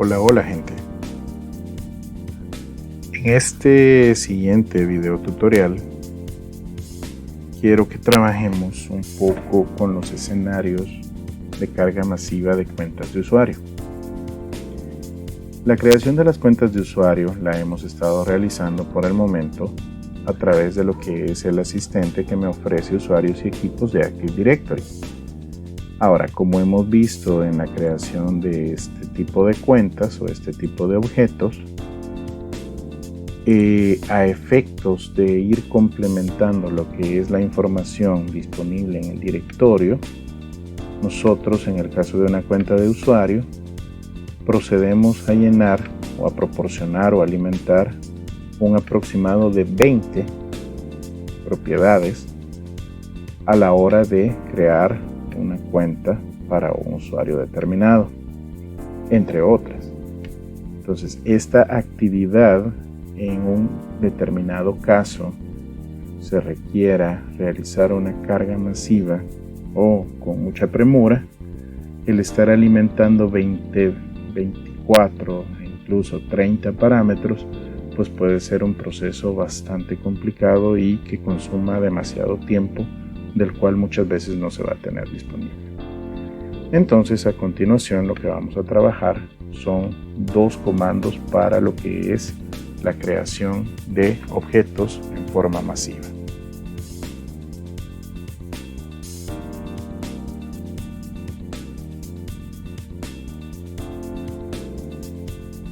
Hola gente. En este siguiente video tutorial quiero que trabajemos un poco con los escenarios de carga masiva de cuentas de usuario. La creación de las cuentas de usuario la hemos estado realizando por el momento a través de lo que es el asistente que me ofrece usuarios y equipos de Active Directory. Ahora, como hemos visto en la creación de este tipo de cuentas o este tipo de objetos, a efectos de ir complementando lo que es la información disponible en el directorio, nosotros, en el caso de una cuenta de usuario, procedemos a llenar o a proporcionar o alimentar un aproximado de 20 propiedades a la hora de crear una cuenta para un usuario determinado, entre otras. Entonces, esta actividad en un determinado caso se requiera realizar una carga masiva o con mucha premura, el estar alimentando 20, 24 e incluso 30 parámetros, pues puede ser un proceso bastante complicado y que consuma demasiado tiempo, del cual muchas veces no se va a tener disponible. Entonces, a continuación lo que vamos a trabajar son dos comandos para lo que es la creación de objetos en forma masiva.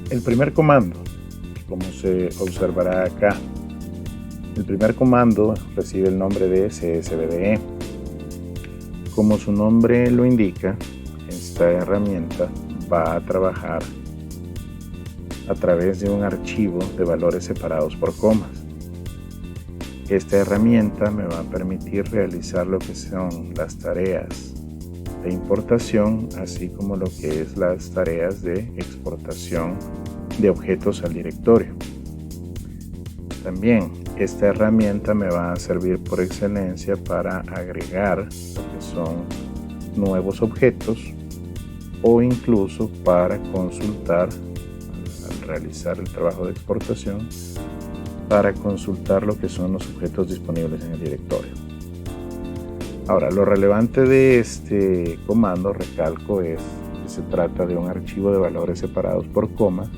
El primer comando, como se observará acá, el primer comando recibe el nombre de csvde. Como su nombre lo indica, esta herramienta va a trabajar a través de un archivo de valores separados por comas. Esta herramienta me va a permitir realizar lo que son las tareas de importación, así como lo que es las tareas de exportación de objetos al directorio. También esta herramienta me va a servir por excelencia para agregar lo que son nuevos objetos o incluso para consultar, al realizar el trabajo de exportación, para consultar lo que son los objetos disponibles en el directorio. Ahora, lo relevante de este comando, recalco, es que se trata de un archivo de valores separados por coma,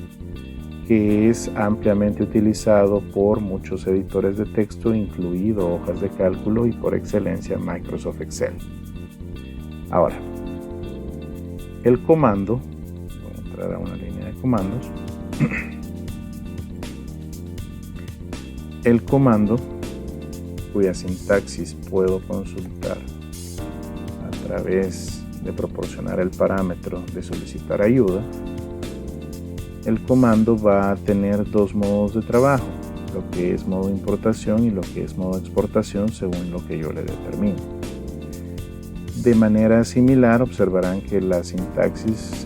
que es ampliamente utilizado por muchos editores de texto, incluido hojas de cálculo y por excelencia Microsoft Excel. Ahora, el comando, voy a entrar a una línea de comandos. El comando, cuya sintaxis puedo consultar a través de proporcionar el parámetro de solicitar ayuda. El comando va a tener dos modos de trabajo, lo que es modo importación y lo que es modo exportación, según lo que yo le determine. De manera similar, observarán que la sintaxis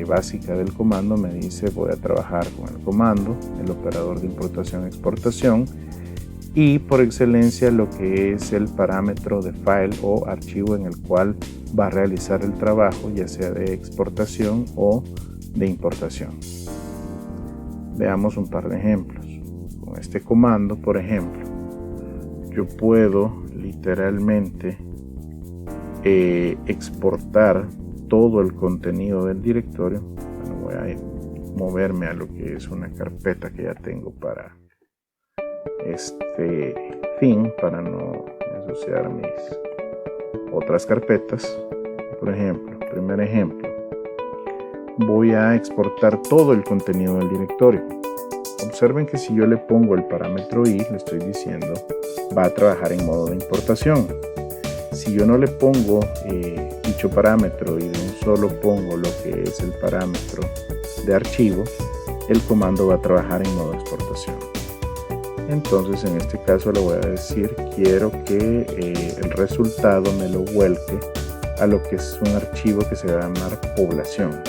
básica del comando me dice: voy a trabajar con el comando, el operador de importación-exportación, y por excelencia lo que es el parámetro de file o archivo en el cual va a realizar el trabajo, ya sea de exportación o de importación. Veamos un par de ejemplos. Con este comando, por ejemplo, yo puedo literalmente exportar todo el contenido del directorio. Bueno, voy a moverme a lo que es una carpeta que ya tengo para este fin, para no asociar mis otras carpetas. Por ejemplo, primer ejemplo, voy a exportar todo el contenido del directorio. Observen que si yo le pongo el parámetro i, le estoy diciendo va a trabajar en modo de importación. Si yo no le pongo dicho parámetro y de un solo pongo lo que es el parámetro de archivo, el comando va a trabajar en modo de exportación. Entonces, en este caso le voy a decir: quiero que el resultado me lo vuelque a lo que es un archivo que se va a llamar población.csv.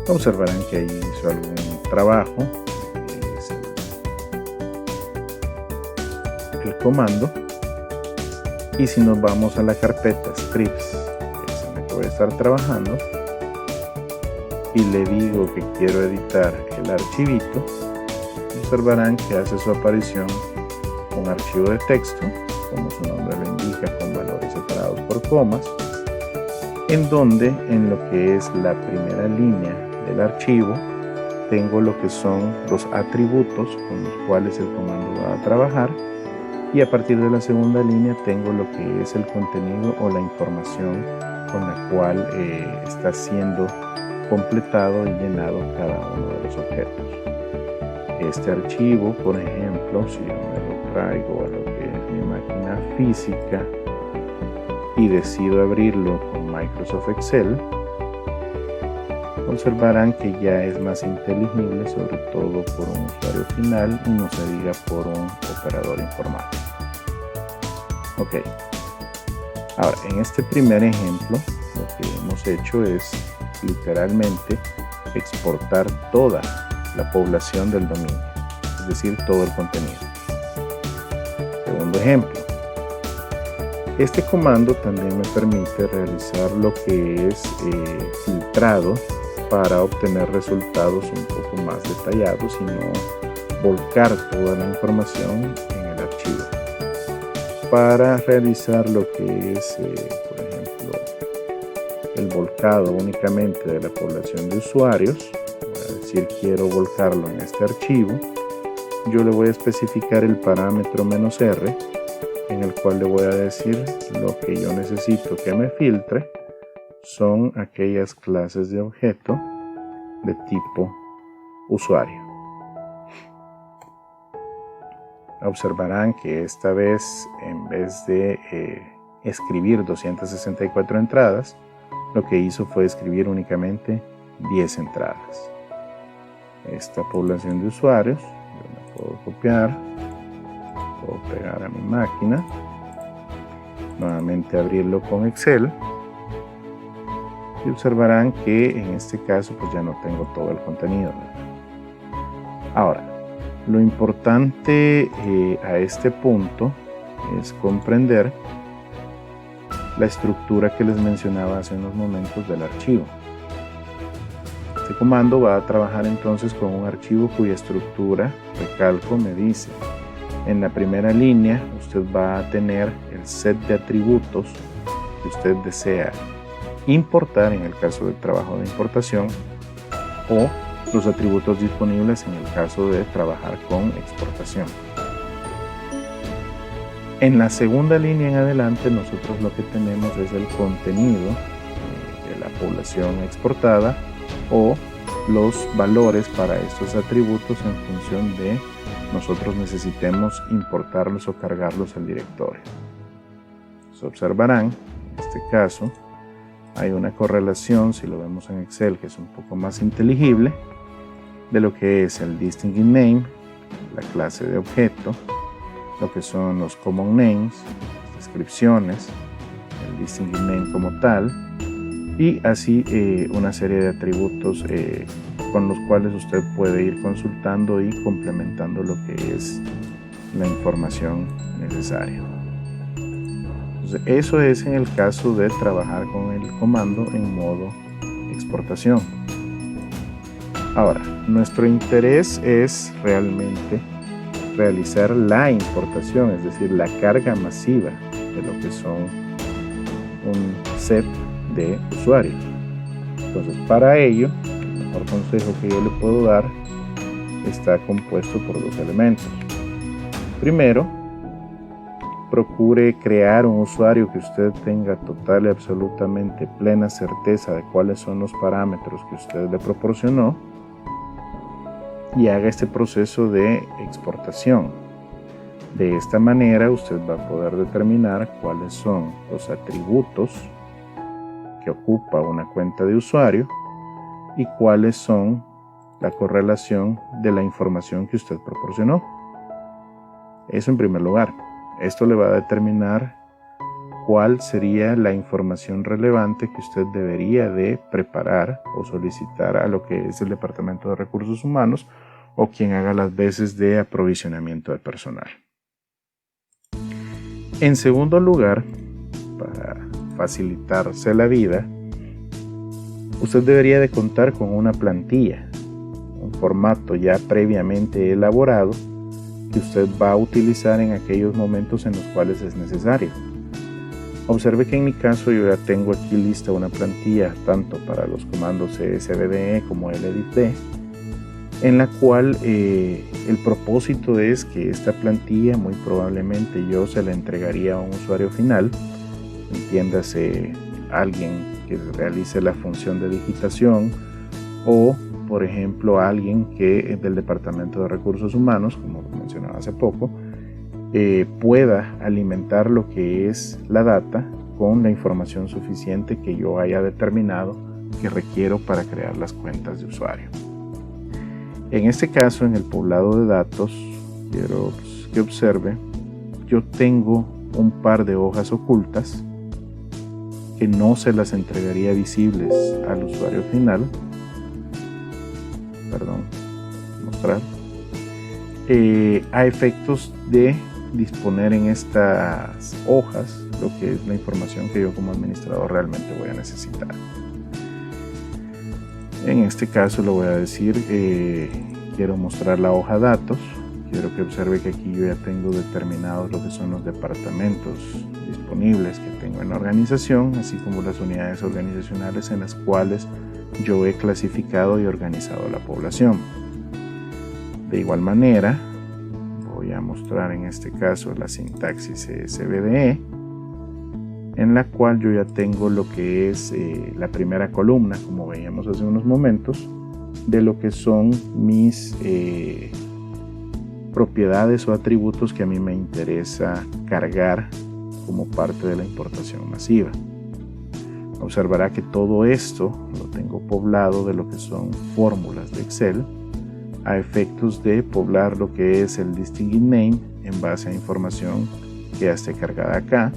Observarán que ahí hizo algún trabajo. El comando. Y si nos vamos a la carpeta scripts, que es en la que voy voy a estar trabajando y le digo que quiero editar el archivito, observarán que hace su aparición un archivo de texto, como su nombre lo indica, con valores separados por comas, en donde en lo que es la primera línea del archivo tengo lo que son los atributos con los cuales el comando va a trabajar, y a partir de la segunda línea tengo lo que es el contenido o la información con la cual está siendo completado y llenado cada uno de los objetos. Este archivo, por ejemplo, si yo me lo traigo a lo que es mi máquina física y decido abrirlo con Microsoft Excel, observarán que ya es más inteligible, sobre todo por un usuario final y no se diga por un operador informático. Ok, ahora en este primer ejemplo lo que hemos hecho es literalmente exportar toda la población del dominio, es decir, todo el contenido. Segundo ejemplo, este comando también me permite realizar lo que es filtrado para obtener resultados un poco más detallados y no volcar toda la información en el archivo. Para realizar lo que es, por ejemplo, el volcado únicamente de la población de usuarios, voy a decir quiero volcarlo en este archivo, yo le voy a especificar el parámetro "-r", en el cual le voy a decir lo que yo necesito que me filtre son aquellas clases de objeto de tipo usuario. Observarán que esta vez, en vez de escribir 264 entradas, lo que hizo fue escribir únicamente 10 entradas. Esta población de usuarios, yo la puedo copiar, puedo pegar a mi máquina, nuevamente abrirlo con Excel, y observarán que en este caso pues ya no tengo todo el contenido. Ahora, lo importante a este punto es comprender la estructura que les mencionaba hace unos momentos del archivo. Este comando va a trabajar entonces con un archivo cuya estructura, recalco, me dice: en la primera línea usted va a tener el set de atributos que usted desea importar en el caso del trabajo de importación, o los atributos disponibles en el caso de trabajar con exportación. En la segunda línea en adelante nosotros lo que tenemos es el contenido de la población exportada o los valores para estos atributos en función de nosotros necesitemos importarlos o cargarlos al directorio. Se observarán, en este caso, hay una correlación, si lo vemos en Excel, que es un poco más inteligible, de lo que es el distinguishing name, la clase de objeto, lo que son los common names, las descripciones, el distinguishing name como tal, y así una serie de atributos con los cuales usted puede ir consultando y complementando lo que es la información necesaria. Entonces, eso es en el caso de trabajar con el comando en modo exportación. Ahora, nuestro interés es realmente realizar la importación, es decir, la carga masiva de lo que son un set de usuarios. Entonces, para ello, el mejor consejo que yo le puedo dar está compuesto por dos elementos. Primero, procure crear un usuario que usted tenga total y absolutamente plena certeza de cuáles son los parámetros que usted le proporcionó y haga este proceso de exportación. De esta manera usted va a poder determinar cuáles son los atributos que ocupa una cuenta de usuario y cuáles son la correlación de la información que usted proporcionó. Eso en primer lugar. Esto le va a determinar cuál sería la información relevante que usted debería de preparar o solicitar a lo que es el Departamento de Recursos Humanos o quien haga las veces de aprovisionamiento de personal. En segundo lugar, para facilitarse la vida, usted debería de contar con una plantilla, un formato ya previamente elaborado que usted va a utilizar en aquellos momentos en los cuales es necesario. Observe que en mi caso yo ya tengo aquí lista una plantilla tanto para los comandos csvde como leditd, en la cual el propósito es que esta plantilla muy probablemente yo se la entregaría a un usuario final, entiéndase alguien que realice la función de digitación o por ejemplo alguien que del departamento de recursos humanos, como mencionaba hace poco, pueda alimentar lo que es la data con la información suficiente que yo haya determinado que requiero para crear las cuentas de usuario. En este caso, en el poblado de datos, quiero que observe, yo tengo un par de hojas ocultas que no se las entregaría visibles al usuario final. Mostrar. A efectos de disponer en estas hojas lo que es la información que yo como administrador realmente voy a necesitar. En este caso le voy a decir, quiero mostrar la hoja datos. Quiero que observe que aquí yo ya tengo determinados lo que son los departamentos disponibles que tengo en la organización, así como las unidades organizacionales en las cuales yo he clasificado y organizado la población. De igual manera, voy a mostrar en este caso la sintaxis csvde, en la cual yo ya tengo lo que es la primera columna, como veíamos hace unos momentos, de lo que son mis propiedades o atributos que a mí me interesa cargar como parte de la importación masiva. Observará que todo esto lo tengo poblado de lo que son fórmulas de Excel a efectos de poblar lo que es el distinguish name en base a información que ya esté cargada acá,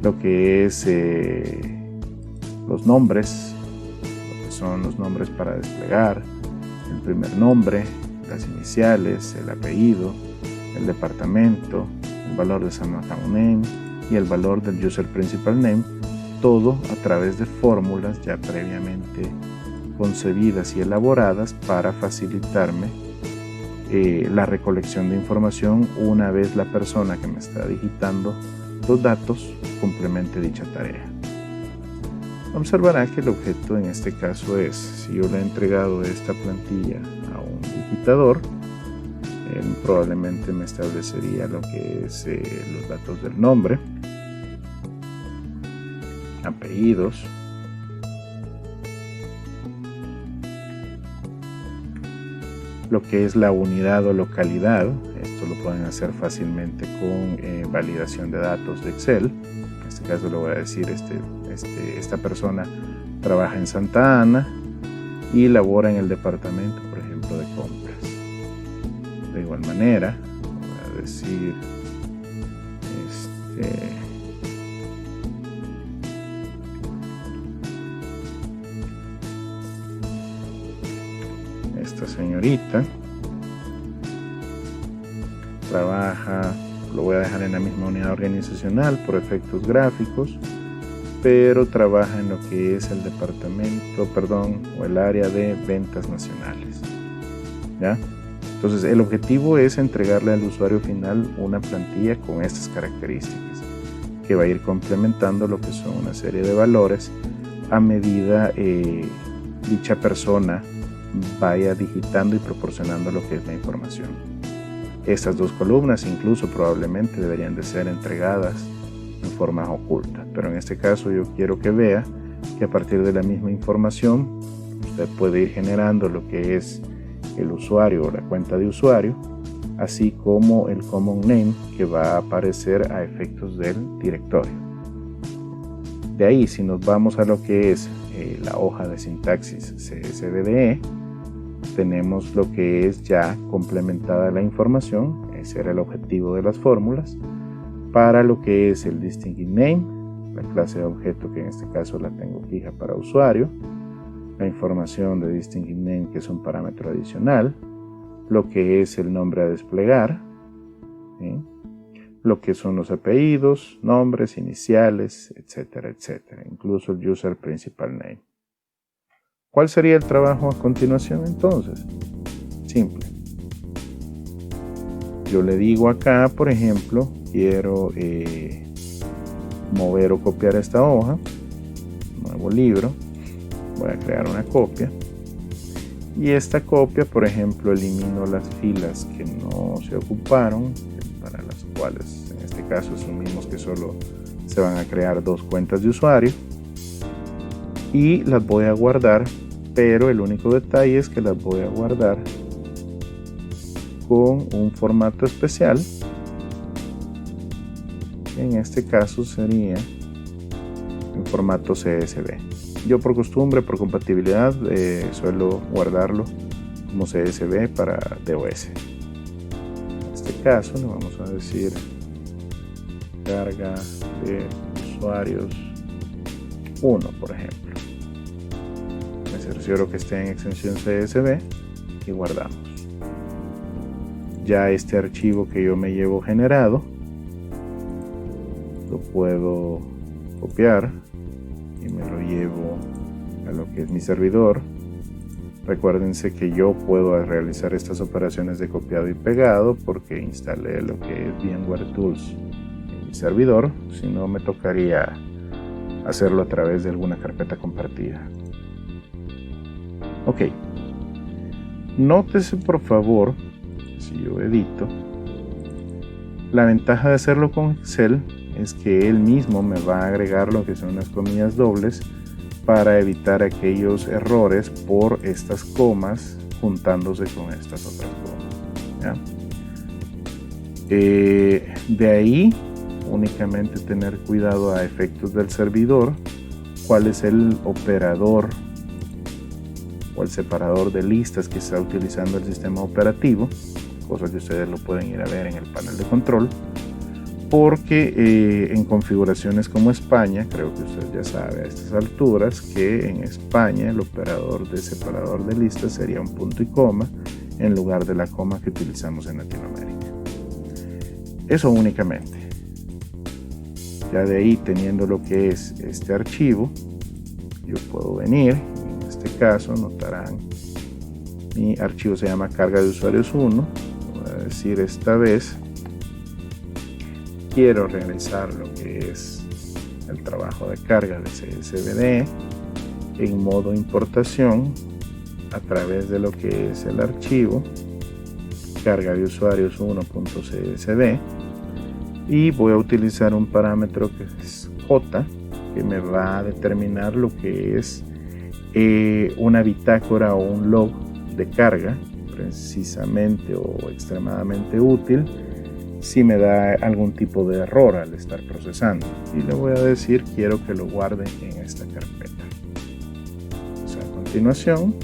lo que es los nombres, lo que son los nombres para desplegar, el primer nombre, las iniciales, el apellido, el departamento, el valor de Sam Account Name y el valor del User Principal Name, todo a través de fórmulas ya previamente concebidas y elaboradas para facilitarme la recolección de información una vez la persona que me está digitando los datos complemente dicha tarea. Observará que el objeto en este caso es, si yo le he entregado esta plantilla a un digitador, él probablemente me establecería lo que es los datos del nombre, apellidos, lo que es la unidad o localidad. Esto lo pueden hacer fácilmente con validación de datos de Excel. En este caso le voy a decir, esta persona trabaja en Santa Ana y labora en el departamento, por ejemplo, de compras. De igual manera, voy a decir esta señorita trabaja, lo voy a dejar en la misma unidad organizacional por efectos gráficos, pero trabaja en lo que es el departamento, o el área de ventas nacionales. ¿Ya? Entonces el objetivo es entregarle al usuario final una plantilla con estas características que va a ir complementando lo que son una serie de valores a medida dicha persona vaya digitando y proporcionando lo que es la información. Estas dos columnas incluso probablemente deberían de ser entregadas en forma oculta, pero en este caso yo quiero que vea que a partir de la misma información usted puede ir generando lo que es el usuario o la cuenta de usuario, así como el common name que va a aparecer a efectos del directorio. De ahí, si nos vamos a lo que es la hoja de sintaxis csvde, tenemos lo que es ya complementada la información. Ese era el objetivo de las fórmulas. Para lo que es el distinguish name, la clase de objeto que en este caso la tengo fija para usuario, la información de distinguish name que es un parámetro adicional, lo que es el nombre a desplegar, ¿sí? Lo que son los apellidos, nombres, iniciales, etcétera, etcétera, incluso el User Principal Name. ¿Cuál sería el trabajo a continuación entonces? Simple. Yo le digo acá, por ejemplo, quiero mover o copiar esta hoja, nuevo libro, voy a crear una copia. Y esta copia, por ejemplo, elimino las filas que no se ocuparon, para las cuales en este caso asumimos que solo se van a crear 2 cuentas de usuario. Y las voy a guardar, pero el único detalle es que las voy a guardar con un formato especial. En este caso sería en formato CSV. Yo por costumbre, por compatibilidad, suelo guardarlo como CSV para DOS. En este caso le vamos a decir carga de usuarios 1, por ejemplo. Me cercioro que esté en extensión CSV y guardamos. Ya este archivo que yo me llevo generado lo puedo copiar y me lo llevo a lo que es mi servidor. Recuérdense que yo puedo realizar estas operaciones de copiado y pegado porque instalé lo que es VMware Tools en mi servidor, si no me tocaría hacerlo a través de alguna carpeta compartida. Ok, nótese por favor, si yo edito, la ventaja de hacerlo con Excel es que él mismo me va a agregar lo que son las comillas dobles para evitar aquellos errores por estas comas juntándose con estas otras comas, ¿ya? De ahí únicamente tener cuidado a efectos del servidor, cuál es el operador o el separador de listas que está utilizando el sistema operativo, cosa que ustedes lo pueden ir a ver en el panel de control, porque en configuraciones como España, creo que usted ya sabe a estas alturas que en España el operador de separador de listas sería un punto y coma en lugar de la coma que utilizamos en Latinoamérica. Eso únicamente. Ya de ahí, teniendo lo que es este archivo, yo puedo venir, en este caso notarán mi archivo se llama carga de usuarios 1. Voy a decir esta vez quiero realizar lo que es el trabajo de carga de CSVD en modo importación a través de lo que es el archivo carga de usuarios 1.csv, y voy a utilizar un parámetro que es J, que me va a determinar lo que es una bitácora o un log de carga, precisamente o extremadamente útil si me da algún tipo de error al estar procesando. Y le voy a decir quiero que lo guarde en esta carpeta. A continuación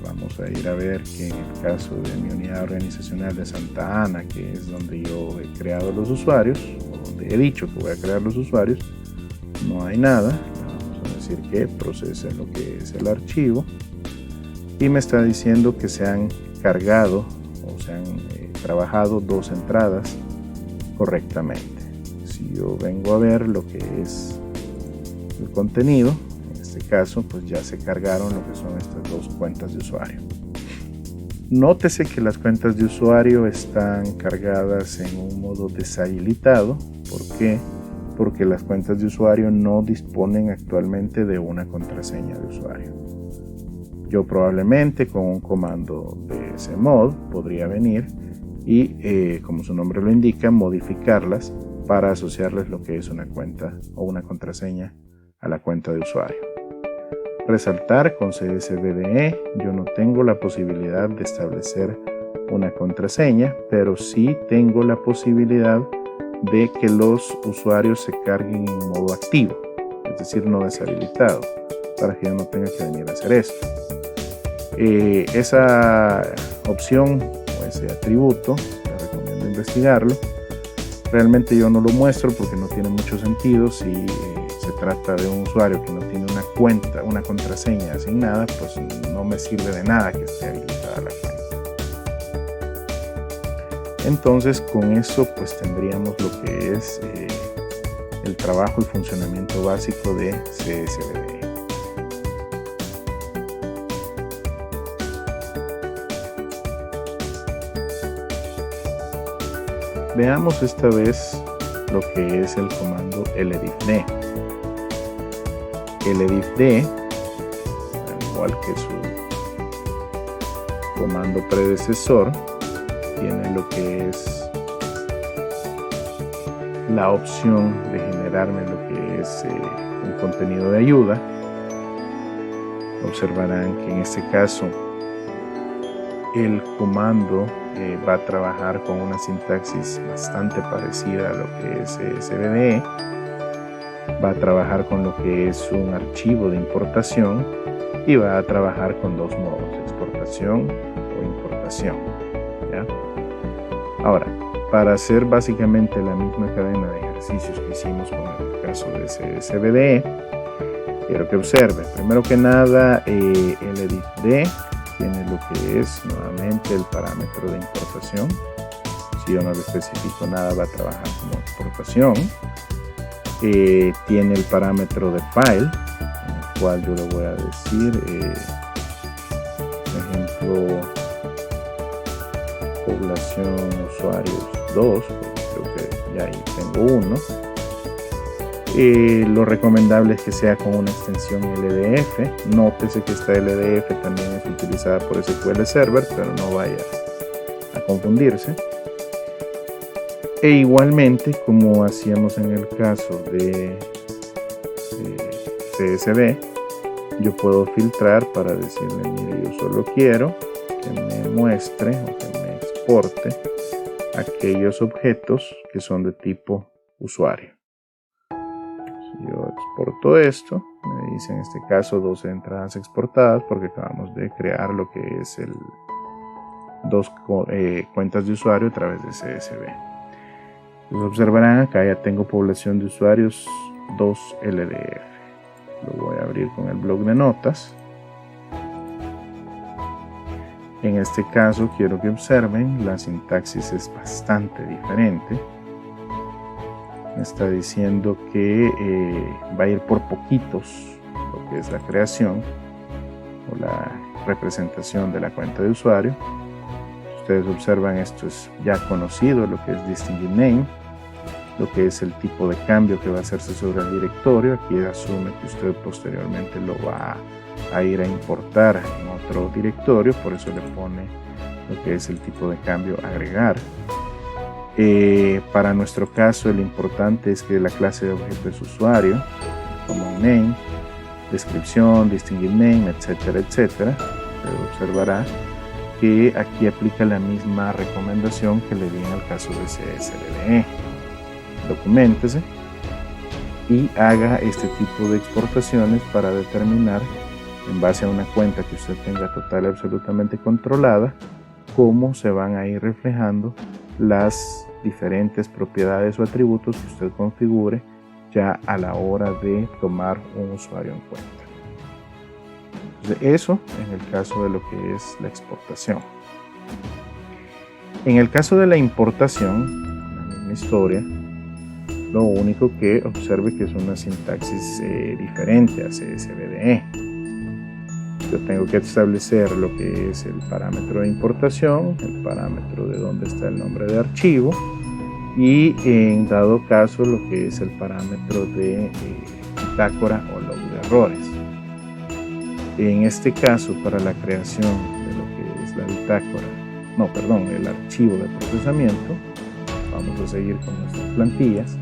vamos a ir a ver que en el caso de mi unidad organizacional de Santa Ana, que es donde yo he creado los usuarios, o donde he dicho que voy a crear los usuarios, no hay nada. Vamos a decir que procese lo que es el archivo y me está diciendo que se han cargado o se han trabajado 2 entradas correctamente. Si yo vengo a ver lo que es el contenido, en este caso pues ya se cargaron lo que son estas 2 cuentas de usuario. Nótese que las cuentas de usuario están cargadas en un modo deshabilitado. ¿Por qué? Porque las cuentas de usuario no disponen actualmente de una contraseña de usuario. Yo probablemente con un comando de cmod podría venir y, como su nombre lo indica, modificarlas para asociarles lo que es una cuenta o una contraseña a la cuenta de usuario. Resaltar con CSVDE, yo no tengo la posibilidad de establecer una contraseña, pero sí tengo la posibilidad de que los usuarios se carguen en modo activo, es decir, no deshabilitado, para que yo no tenga que venir a hacer esto. Esa opción o ese atributo, te recomiendo investigarlo. Realmente yo no lo muestro porque no tiene mucho sentido. Si se trata de un usuario que no tiene una cuenta, una contraseña asignada, pues no me sirve de nada que esté habilitada la cuenta. Entonces con eso pues tendríamos lo que es el trabajo y funcionamiento básico de CSVD. Veamos esta vez lo que es el comando ledifd. El ledifd, al igual que su comando predecesor, tiene lo que es la opción de generarme lo que es un contenido de ayuda. Observarán que en este caso el comando va a trabajar con una sintaxis bastante parecida a lo que es SVDE. Va a trabajar con lo que es un archivo de importación y va a trabajar con dos modos, exportación o importación, ¿ya? Ahora, para hacer básicamente la misma cadena de ejercicios que hicimos con el caso de SVDE, quiero que observe, primero que nada, el ledifd tiene lo que es nuevamente el parámetro de importación. Si yo no le especifico nada, va a trabajar como exportación. Tiene el parámetro de file, en el cual yo le voy a decir, por ejemplo, población usuarios 2, creo que ya ahí tengo uno. Lo recomendable es que sea con una extensión LDF. Nótese que esta LDF también es utilizada por SQL Server, pero no vaya a confundirse. E igualmente, como hacíamos en el caso de CSV, yo puedo filtrar para decirle, mire, yo solo quiero que me muestre o que me exporte aquellos objetos que son de tipo usuario. Si yo exporto esto, me dice en este caso 12 entradas exportadas porque acabamos de crear lo que es dos cuentas de usuario a través de CSV. Entonces observarán acá ya tengo población de usuarios 2 LDF. Lo voy a abrir con el bloc de notas. En este caso quiero que observen, la sintaxis es bastante diferente. Me está diciendo que va a ir por poquitos lo que es la creación o la representación de la cuenta de usuario. Ustedes observan, esto es ya conocido, lo que es distinguish name, lo que es el tipo de cambio que va a hacerse sobre el directorio. Aquí asume que usted posteriormente lo va a ir a importar en otro directorio, por eso le pone lo que es el tipo de cambio agregar. Para nuestro caso, lo importante es que la clase de objeto es usuario, common name, descripción, distinguish name, etcétera, etcétera. Usted observará que aquí aplica la misma recomendación que le di en el caso de CSVDE. Documéntese y haga este tipo de exportaciones para determinar, en base a una cuenta que usted tenga total y absolutamente controlada, cómo se van a ir reflejando las diferentes propiedades o atributos que usted configure ya a la hora de tomar un usuario en cuenta. Entonces, eso en el caso de lo que es la exportación. En el caso de la importación, la misma historia, lo único que observe que es una sintaxis diferente a CSVDE. Yo tengo que establecer lo que es el parámetro de importación, el parámetro de dónde está el nombre de archivo y en dado caso lo que es el parámetro de bitácora o log de errores. En este caso, para la creación de lo que es la bitácora, el archivo de procesamiento, vamos a seguir con nuestras plantillas.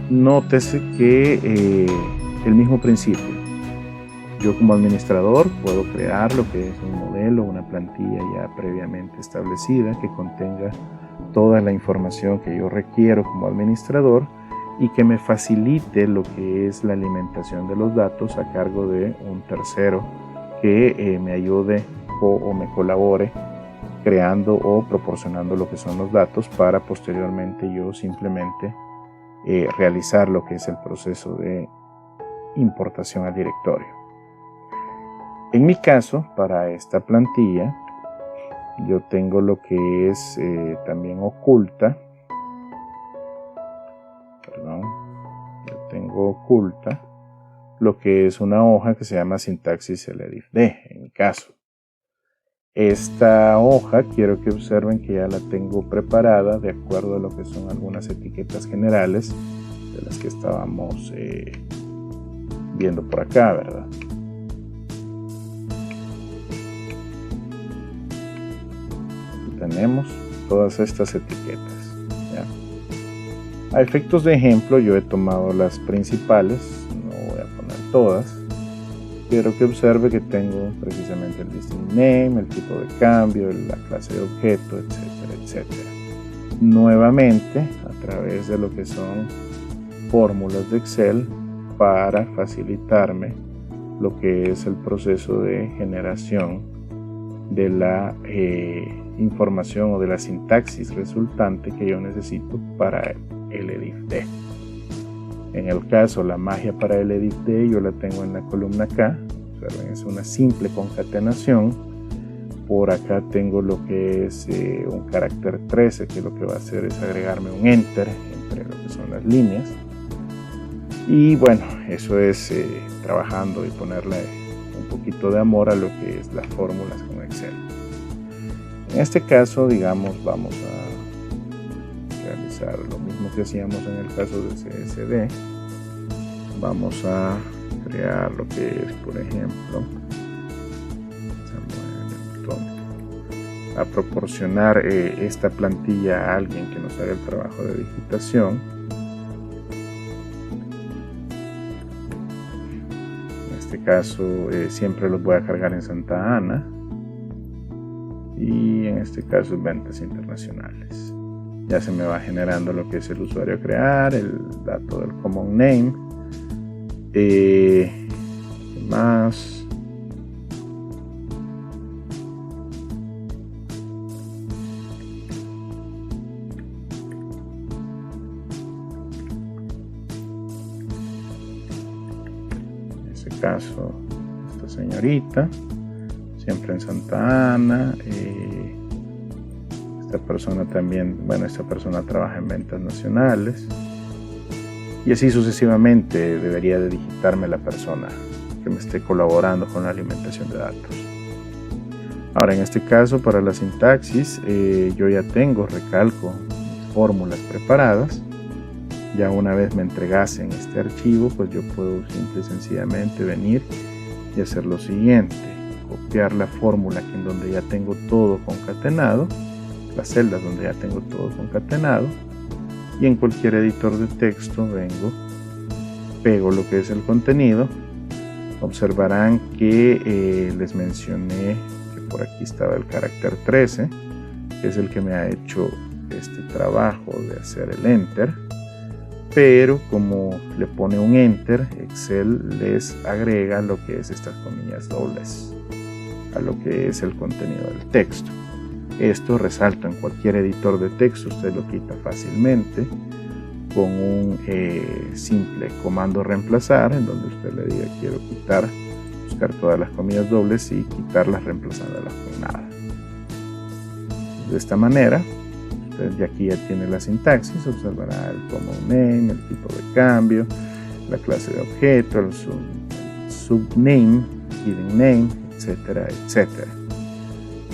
Nótese que el mismo principio. Yo como administrador puedo crear lo que es un modelo, una plantilla ya previamente establecida que contenga toda la información que yo requiero como administrador y que me facilite lo que es la alimentación de los datos a cargo de un tercero que me ayude o me colabore creando o proporcionando lo que son los datos para posteriormente yo simplemente realizar lo que es el proceso de importación al directorio. En mi caso, para esta plantilla, yo tengo lo que es también oculta. Yo tengo oculta lo que es una hoja que se llama sintaxis ledifd, en mi caso. Esta hoja quiero que observen que ya la tengo preparada de acuerdo a lo que son algunas etiquetas generales de las que estábamos viendo por acá, ¿verdad? Aquí tenemos todas estas etiquetas, ¿ya? A efectos de ejemplo, yo he tomado las principales, no voy a poner todas. Quiero que observe que tengo precisamente el distinct name, el tipo de cambio, la clase de objeto, etcétera, etcétera. Nuevamente, a través de lo que son fórmulas de Excel para facilitarme lo que es el proceso de generación de la información o de la sintaxis resultante que yo necesito para el edif-d. En el caso, la magia para el edif-d yo la tengo en la columna K. Observen, es una simple concatenación. Por acá tengo lo que es un carácter 13, que lo que va a hacer es agregarme un enter entre lo que son las líneas. Y bueno, eso es trabajando y ponerle un poquito de amor a lo que es las fórmulas con Excel. En este caso, digamos, vamos a realizar lo mismo que hacíamos en el caso de CSV. Vamos a crear lo que es, por ejemplo, a proporcionar esta plantilla a alguien que nos haga el trabajo de digitación. En este caso siempre los voy a cargar en Santa Ana, y en este caso ventas internacionales. Ya se me va generando lo que es el usuario a crear, el dato del common name, más en este caso esta señorita, siempre en Santa Ana. Esta persona también, bueno, esta persona trabaja en ventas nacionales, y así sucesivamente debería de digitarme la persona que me esté colaborando con la alimentación de datos. Ahora, en este caso, para la sintaxis, yo ya tengo, recalco, mis fórmulas preparadas. Ya una vez me entregasen este archivo, pues yo puedo simple y sencillamente venir y hacer lo siguiente: copiar la fórmula aquí en donde ya tengo todo concatenado, las celdas donde ya tengo todo concatenado, y en cualquier editor de texto vengo, pego lo que es el contenido. Observarán que les mencioné que por aquí estaba el carácter 13, que es el que me ha hecho este trabajo de hacer el enter, pero como le pone un enter, Excel les agrega lo que es estas comillas dobles a lo que es el contenido del texto. Esto, resalto, en cualquier editor de texto usted lo quita fácilmente con un simple comando reemplazar, en donde usted le diga quiero quitar, buscar todas las comillas dobles y quitarlas reemplazándolas con nada. De esta manera, usted ya aquí ya tiene la sintaxis. Observará el common name, el tipo de cambio, la clase de objeto, el subname, hidden name, etcétera, etcétera.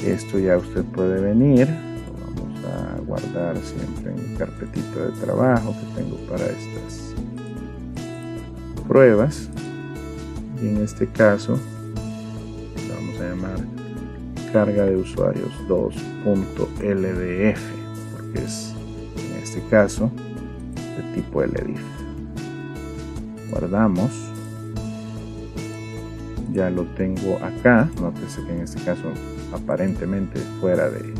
Esto ya usted puede venir, lo vamos a guardar siempre en mi carpetita de trabajo que tengo para estas pruebas, y en este caso lo vamos a llamar carga de usuarios 2.ldf, porque es en este caso de tipo ldif. Guardamos. Ya lo tengo acá. Nótese que en este caso aparentemente fuera de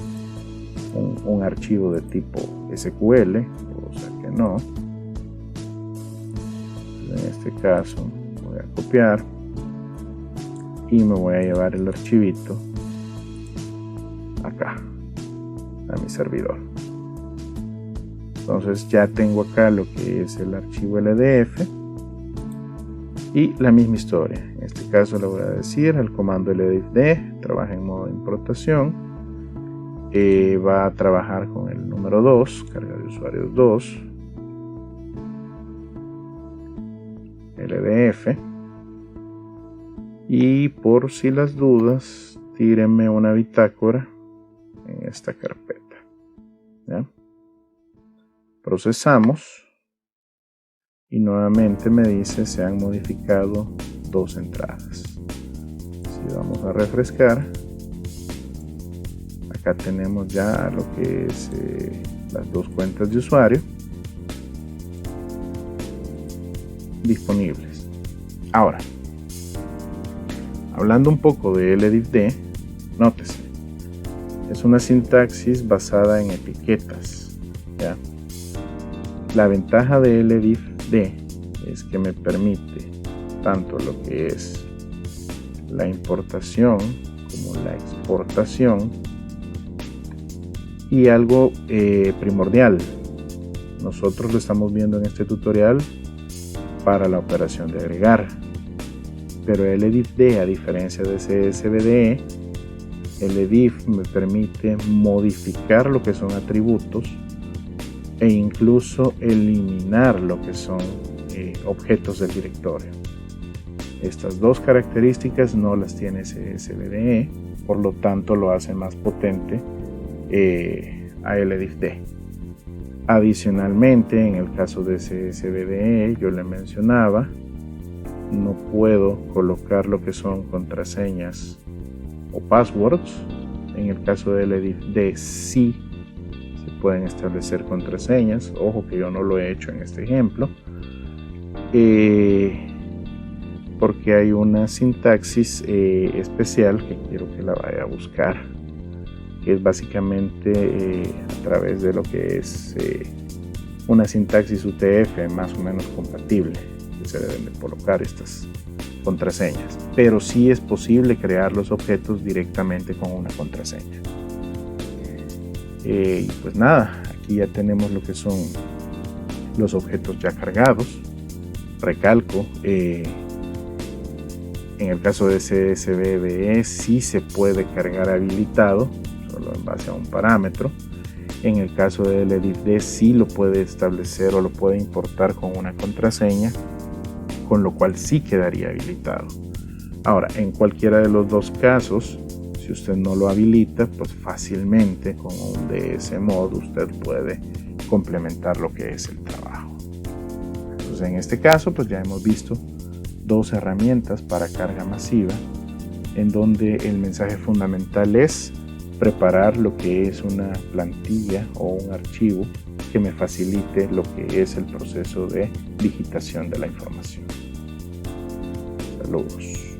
un archivo de tipo SQL, o sea que no. En este caso voy a copiar y me voy a llevar el archivito acá a mi servidor. Entonces ya tengo acá lo que es el archivo LDF y la misma historia. En este caso le voy a decir el comando ldfd trabaja en modo de importación, va a trabajar con el número 2, carga de usuarios 2, ldf, y por si las dudas tíreme una bitácora en esta carpeta. ¿Ya? Procesamos y nuevamente me dice se han modificado 2 entradas. Si vamos a refrescar, acá tenemos ya lo que es las 2 cuentas de usuario disponibles. Ahora, hablando un poco de LDIFD, nótese, es una sintaxis basada en etiquetas. ¿Ya? La ventaja de LDIFD es que me permite tanto lo que es la importación como la exportación, y algo primordial, nosotros lo estamos viendo en este tutorial para la operación de agregar, pero LDIFD, a diferencia de CSVDE, LDIF me permite modificar lo que son atributos e incluso eliminar lo que son objetos del directorio. Estas 2 características no las tiene CSVDE, por lo tanto lo hace más potente a LDIFD. Adicionalmente, en el caso de CSVDE, yo le mencionaba, no puedo colocar lo que son contraseñas o passwords. En el caso de LDIFD sí se pueden establecer contraseñas. Ojo que yo no lo he hecho en este ejemplo, porque hay una sintaxis especial que quiero que la vaya a buscar, que es básicamente a través de lo que es una sintaxis UTF más o menos compatible, que se deben de colocar estas contraseñas, pero sí es posible crear los objetos directamente con una contraseña. Y pues nada, aquí ya tenemos lo que son los objetos ya cargados. Recalco, en el caso de CSVDE sí se puede cargar habilitado, solo en base a un parámetro. En el caso de LDIFD sí lo puede establecer o lo puede importar con una contraseña, con lo cual sí quedaría habilitado. Ahora, en cualquiera de los 2 casos, si usted no lo habilita, pues fácilmente con un DSMod usted puede complementar lo que es el trabajo. Entonces, en este caso, pues ya hemos visto 2 herramientas para carga masiva, en donde el mensaje fundamental es preparar lo que es una plantilla o un archivo que me facilite lo que es el proceso de digitación de la información. Saludos.